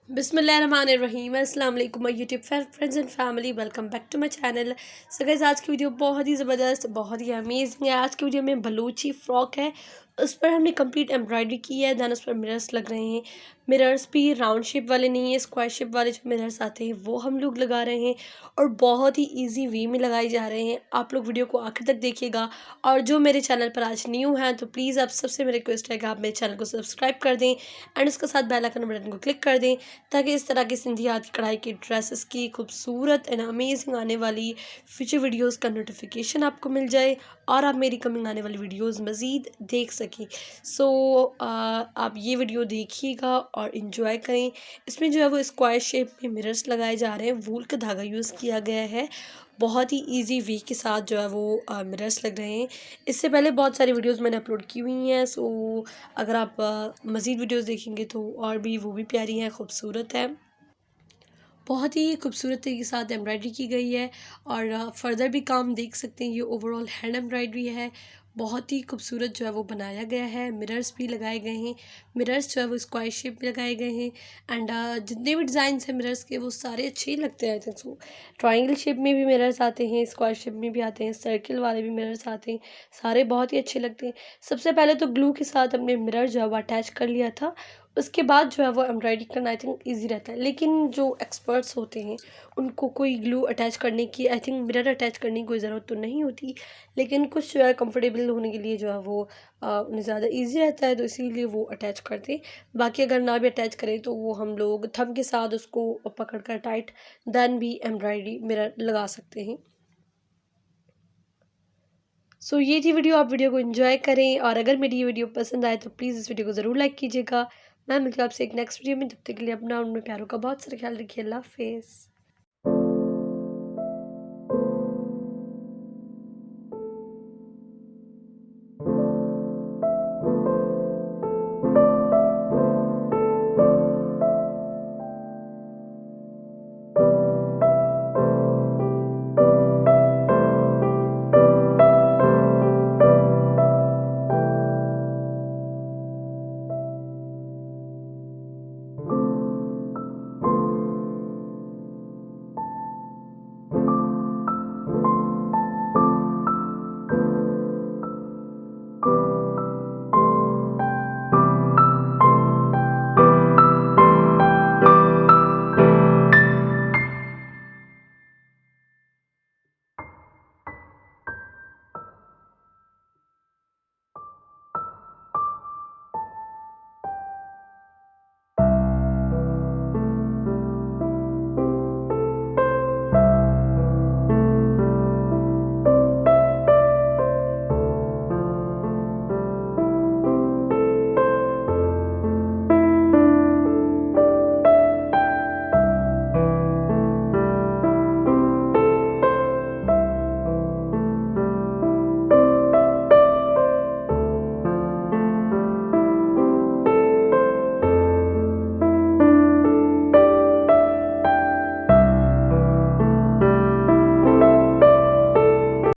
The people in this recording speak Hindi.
बिस्मिल्लाहिर्रहमानिर्रहीम अस्सलाम वालेकुम my YouTube friends and family, welcome back to my channel. So guys, आज की वीडियो बहुत ही ज़बरदस्त, बहुत ही अमेजिंग है। आज की वीडियो में बलूची फ्रॉक है, उस पर हमने कंप्लीट एम्ब्रॉयडरी की है। देन उस पर मिरर्स लग रहे हैं। मिरर्स भी राउंड शेप वाले नहीं है, स्क्वायर शेप वाले जो मिरर्स आते हैं वो हम लोग लगा रहे हैं और बहुत ही ईजी वे में लगाए जा रहे हैं। आप लोग वीडियो को आखिर तक देखिएगा। और जो मेरे चैनल पर आज न्यू हैं तो प्लीज़ आप सबसे मेरी रिक्वेस्ट है कि आप मेरे चैनल को सब्सक्राइब कर दें एंड उसके साथ बेल आइकन बटन को क्लिक कर दें, ताकि इस तरह की सिंधी हाथ की कढ़ाई की ड्रेसेस की खूबसूरत एंड अमेजिंग आने वाली फ्यूचर वीडियोस का नोटिफिकेशन आपको मिल जाए और आप मेरी कमिंग आने वाली वीडियोस मज़ीद देख सकें। सो आप ये वीडियो देखिएगा और इन्जॉय करें। इसमें जो है वो स्क्वायर शेप में मिरर्स लगाए जा रहे हैं, वूल का धागा यूज़ किया गया है। बहुत ही इजी वे के साथ जो है वो मिरर्स लग रहे हैं। इससे पहले बहुत सारी वीडियोस मैंने अपलोड की हुई हैं। सो अगर आप मज़ीद वीडियोस देखेंगे तो और भी वो भी प्यारी हैं, खूबसूरत है। बहुत ही खूबसूरत तरीके के साथ एम्ब्रॉयडरी की गई है और फर्दर भी काम देख सकते हैं। ये ओवरऑल हैंड एम्ब्रॉयडरी है। बहुत ही खूबसूरत जो है वो बनाया गया है। मिरर्स भी लगाए गए हैं। मिरर्स जो है वो स्क्वायर शेप में लगाए गए हैं एंड जितने भी डिज़ाइंस हैं मिरर्स के वो सारे अच्छे ही लगते हैं। I think so triangle shape में भी मिरर्स आते हैं, स्क्वायर शेप में भी आते हैं, सर्किल वाले भी मिरर्स आते हैं। सारे बहुत ही अच्छे लगते हैं। सबसे पहले तो ग्लू के साथ हमने मिरर जो है वो अटैच कर लिया था। उसके बाद जो है वो एम्ब्रॉयडरी करना आई थिंक ईजी रहता है। लेकिन जो एक्सपर्ट्स होते हैं उनको कोई ग्लू अटैच करने की, आई थिंक मिरर अटैच करने की कोई ज़रूरत तो नहीं होती। लेकिन कुछ जो है कंफर्टेबल होने के लिए जो है वो उन्हें ज़्यादा ईजी रहता है, तो इसीलिए वो अटैच करते हैं। बाकी अगर ना भी अटैच करें तो वो हम लोग थंब के साथ उसको पकड़ कर टाइट देन भी एम्ब्रॉयडरी मिरर लगा सकते हैं। सो ये थी वीडियो। आप वीडियो को एंजॉय करें और अगर मेरी ये वीडियो पसंद आए तो प्लीज़ इस वीडियो को ज़रूर लाइक कीजिएगा। मैं मिलती हूँ आपसे एक नेक्स्ट वीडियो में। तब तक के लिए अपना उनमें प्यारों का बहुत सारा ख्याल रखिए। अल्लाह हाफ़िज़।